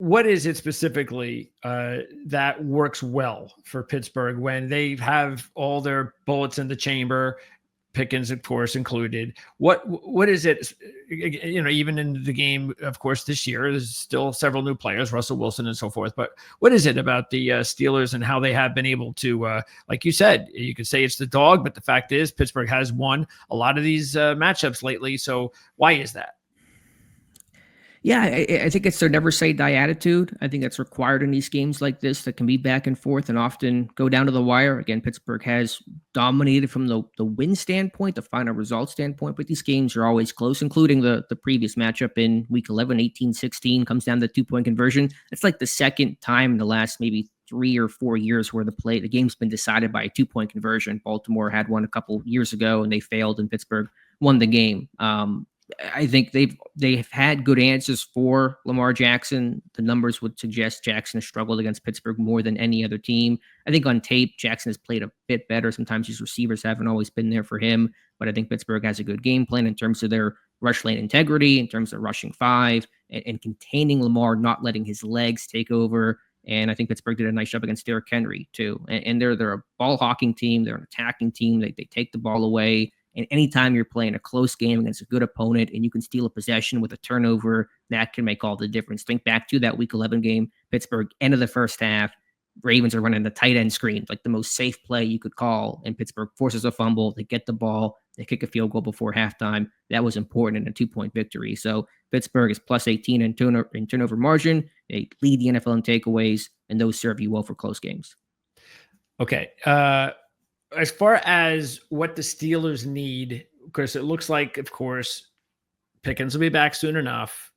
what is it specifically that works well for Pittsburgh when they have all their bullets in the chamber, Pickens, of course, included? What is it? Even in the game, of course, this year, there's still several new players, Russell Wilson and so forth. But what is it about the Steelers and how they have been able to, like you said, you could say it's the dog, but the fact is Pittsburgh has won a lot of these matchups lately. So why is that? Yeah, I think it's their never say die attitude. I think that's required in these games like this that can be back and forth and often go down to the wire. Again, Pittsburgh has dominated from the win standpoint, the final result standpoint, but these games are always close, including the previous matchup in week 11, 18-16, comes down to 2-point conversion. It's like the second time in the last maybe 3 or 4 years where the game's been decided by a 2-point conversion. Baltimore had one a couple years ago and they failed, and Pittsburgh won the game. I think they've had good answers for Lamar Jackson. The numbers would suggest Jackson has struggled against Pittsburgh more than any other team. I think on tape, Jackson has played a bit better. Sometimes his receivers haven't always been there for him, but I think Pittsburgh has a good game plan in terms of their rush lane integrity, in terms of rushing 5 and containing Lamar, not letting his legs take over. And I think Pittsburgh did a nice job against Derrick Henry too. And they're a ball hawking team. They're an attacking team. They take the ball away. And anytime you're playing a close game against a good opponent and you can steal a possession with a turnover, that can make all the difference. Think back to that week 11 game, Pittsburgh, end of the first half. Ravens are running the tight end screen, like the most safe play you could call. And Pittsburgh forces a fumble. They get the ball. They kick a field goal before halftime. That was important in a 2-point victory. So Pittsburgh is plus 18 in turnover margin. They lead the NFL in takeaways, and those serve you well for close games. Okay. As far as what the Steelers need, because it looks like, of course, Pickens will be back soon enough.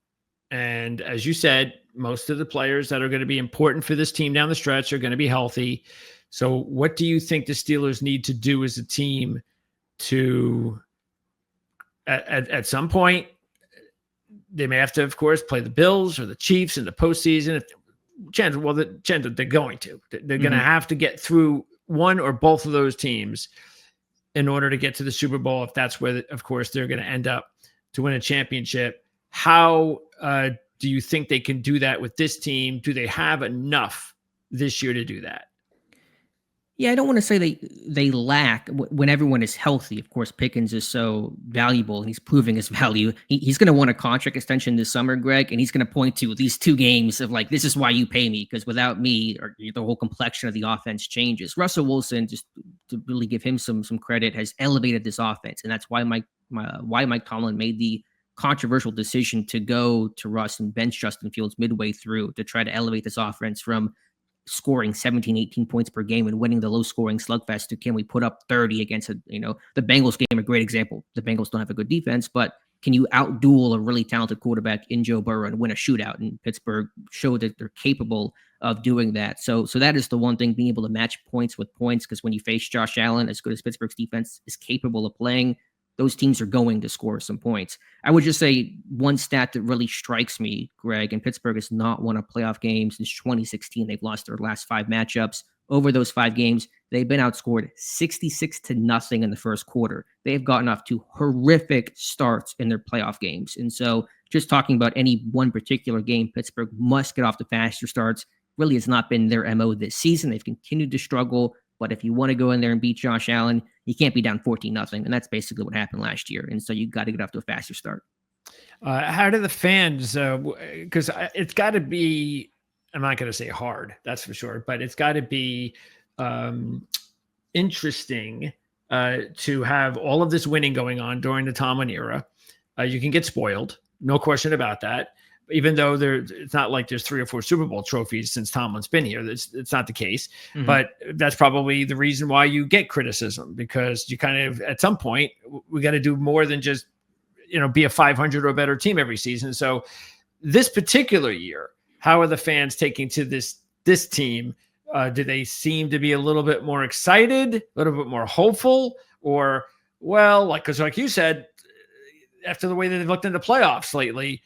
And as you said, most of the players that are going to be important for this team down the stretch are going to be healthy. So what do you think the Steelers need to do as a team to, at some point, they may have to, of course, play the Bills or the Chiefs in the postseason. They're going to. They're going to have to get through one or both of those teams in order to get to the Super Bowl, if that's where, of course, they're going to end up to win a championship. How do you think they can do that with this team? Do they have enough this year to do that? Yeah, I don't want to say they lack when everyone is healthy. Of course, Pickens is so valuable and he's proving his value. He's going to want a contract extension this summer, Greg, and he's going to point to these 2 games of like, this is why you pay me, because without me, or the whole complexion of the offense changes. Russell Wilson, just to really give him some credit, has elevated this offense, and that's why Mike Tomlin made the controversial decision to go to Russ and bench Justin Fields midway through to try to elevate this offense from scoring 17, 18 points per game and winning the low scoring slugfest to can we put up 30 against the Bengals game, a great example. The Bengals don't have a good defense, but can you outduel a really talented quarterback in Joe Burrow and win a shootout? And Pittsburgh showed that they're capable of doing that. So that is the one thing, being able to match points with points, because when you face Josh Allen, as good as Pittsburgh's defense is capable of playing, those teams are going to score some points. I would just say one stat that really strikes me, Greg, and Pittsburgh has not won a playoff game since 2016. They've lost their last 5 matchups. Over those 5 games, they've been outscored 66-0 in the first quarter. They've gotten off to horrific starts in their playoff games. And so just talking about any one particular game, Pittsburgh must get off to faster starts. Really has not been their MO this season. They've continued to struggle. But if you want to go in there and beat Josh Allen, you can't be down 14-0. And that's basically what happened last year. And so you got to get off to a faster start. How do the fans, because it's got to be, I'm not going to say hard, that's for sure, but it's got to be interesting to have all of this winning going on during the Tomlin era. You can get spoiled, no question about that. Even though it's not like there's 3 or 4 Super Bowl trophies since Tomlin's been here. It's not the case. Mm-hmm. But that's probably the reason why you get criticism, because you kind of, at some point, we got to do more than just, be a 500 or better team every season. So this particular year, how are the fans taking to this team? Do they seem to be a little bit more excited, a little bit more hopeful, or, well, because like you said, after the way that they've looked into playoffs lately,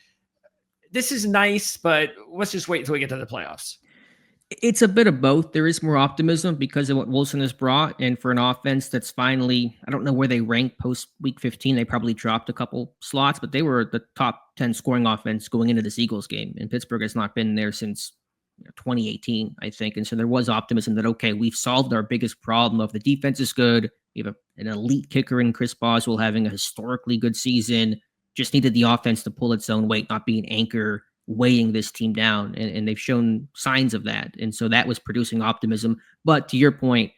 this is nice, but let's just wait until we get to the playoffs. It's a bit of both. There is more optimism because of what Wilson has brought, and for an offense that's finally, I don't know where they rank post week 15. They probably dropped a couple slots, but they were the top 10 scoring offense going into this Eagles game. And Pittsburgh has not been there since 2018, I think. And so there was optimism that, okay, we've solved our biggest problem of the defense is good. We have an elite kicker in Chris Boswell having a historically good season. Just needed the offense to pull its own weight, not be an anchor weighing this team down. And they've shown signs of that. And so that was producing optimism. But to your point,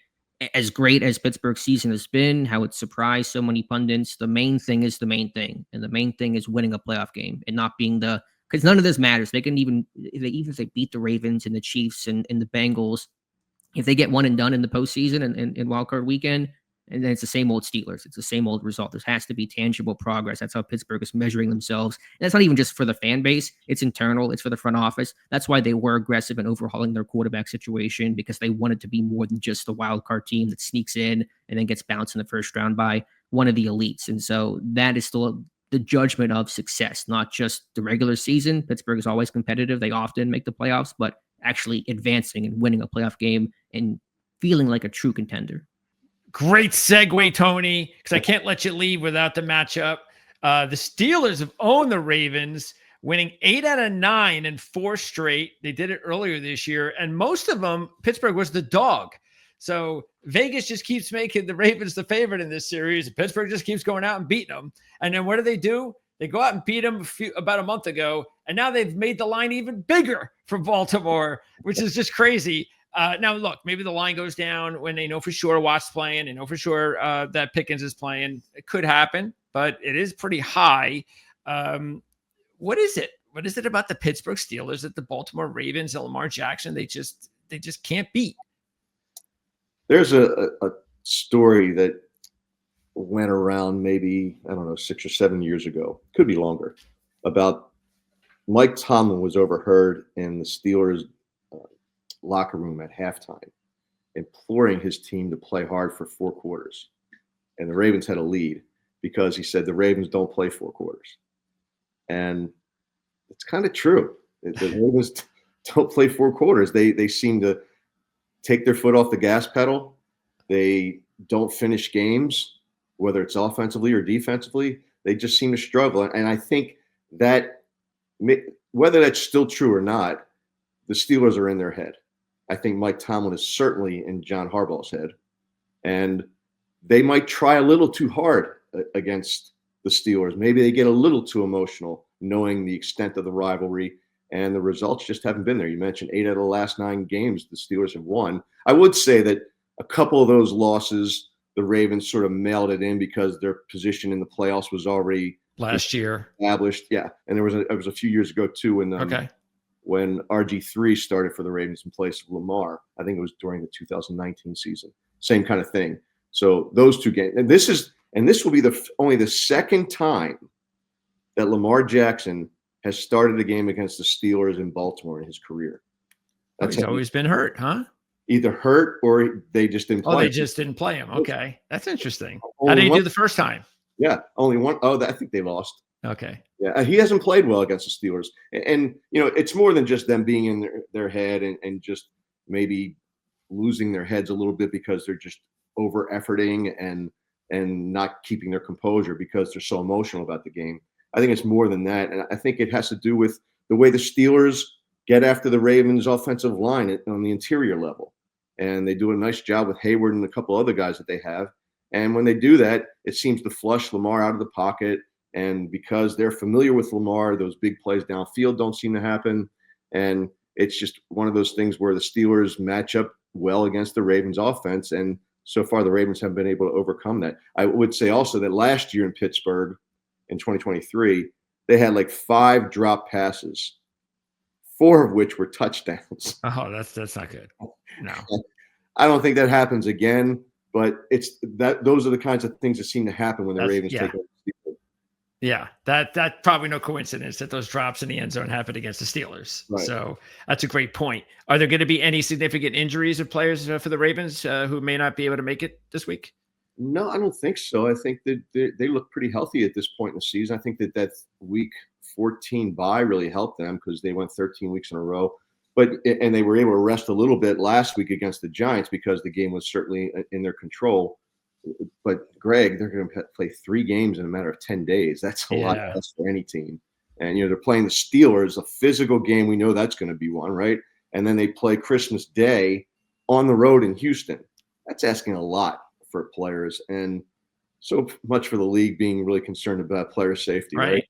as great as Pittsburgh's season has been, how it surprised so many pundits, the main thing is the main thing. And the main thing is winning a playoff game and not being because none of this matters. They can even if they beat the Ravens and the Chiefs and the Bengals, if they get one and done in the postseason and wild card weekend, and then it's the same old Steelers. It's the same old result. There has to be tangible progress. That's how Pittsburgh is measuring themselves. And that's not even just for the fan base. It's internal. It's for the front office. That's why they were aggressive in overhauling their quarterback situation, because they wanted to be more than just a wild card team that sneaks in and then gets bounced in the first round by one of the elites. And so that is still the judgment of success, not just the regular season. Pittsburgh is always competitive. They often make the playoffs, but actually advancing and winning a playoff game and feeling like a true contender. Great segue, Tony, because I can't let you leave without the matchup. The Steelers have owned the Ravens, winning 8 out of 9 and 4 straight. They did it earlier this year, and most of them, Pittsburgh was the dog. So Vegas just keeps making the Ravens the favorite in this series. Pittsburgh just keeps going out and beating them. And then what do? They go out and beat them about a month ago, and now they've made the line even bigger for Baltimore, which is just crazy. Now, look, maybe the line goes down when they know for sure Watt's playing. They know for sure that Pickens is playing. It could happen, but it is pretty high. What is it? What is it about the Pittsburgh Steelers that the Baltimore Ravens and Lamar Jackson, they just can't beat? There's a story that went around maybe, I don't know, 6 or 7 years ago, could be longer, about Mike Tomlin was overheard in the Steelers locker room at halftime, imploring his team to play hard for 4 quarters. And the Ravens had a lead because he said the Ravens don't play 4 quarters. And it's kind of true. The Ravens don't play 4 quarters. They seem to take their foot off the gas pedal. They don't finish games, whether it's offensively or defensively. They just seem to struggle. And I think that whether that's still true or not, the Steelers are in their head. I think Mike Tomlin is certainly in John Harbaugh's head. And they might try a little too hard against the Steelers. Maybe they get a little too emotional, knowing the extent of the rivalry, and the results just haven't been there. You mentioned 8 out of the last 9 games the Steelers have won. I would say that a couple of those losses, the Ravens sort of mailed it in because their position in the playoffs was already last year established. Yeah, and it was a few years ago too when RG3 started for the Ravens in place of Lamar. I think it was during the 2019 season. Same kind of thing. So those 2 games, and this will be only the second time that Lamar Jackson has started a game against the Steelers in Baltimore in his career. He's always been hurt, huh? Either hurt or they just didn't play him. They just didn't play him. Okay. That's interesting. How did he do the first time? Yeah, only one. Oh, I think they lost. Okay. Yeah, he hasn't played well against the Steelers. And it's more than just them being in their head and just maybe losing their heads a little bit because they're just over-efforting and not keeping their composure because they're so emotional about the game. I think it's more than that. And I think it has to do with the way the Steelers get after the Ravens' offensive line on the interior level. And they do a nice job with Hayward and a couple other guys that they have. And when they do that, it seems to flush Lamar out of the pocket. And because they're familiar with Lamar, those big plays downfield don't seem to happen. And it's just one of those things where the Steelers match up well against the Ravens' offense. And so far, the Ravens have been able to overcome that. I would say also that last year in Pittsburgh, in 2023, they had like 5 drop passes, 4 of which were touchdowns. Oh, that's not good. No. I don't think that happens again, but those are the kinds of things that seem to happen when the Ravens take over. Yeah, that's probably no coincidence that those drops in the end zone happened against the Steelers. Right. So that's a great point. Are there going to be any significant injuries of players for the Ravens who may not be able to make it this week? No, I don't think so. I think that they look pretty healthy at this point in the season. I think that week 14 bye really helped them because they went 13 weeks in a row. and they were able to rest a little bit last week against the Giants because the game was certainly in their control. But Greg, they're going to play 3 games in a matter of 10 days. That's a lot less for any team. And, they're playing the Steelers, a physical game. We know that's going to be one, right? And then they play Christmas Day on the road in Houston. That's asking a lot for players, and so much for the league being really concerned about player safety, right?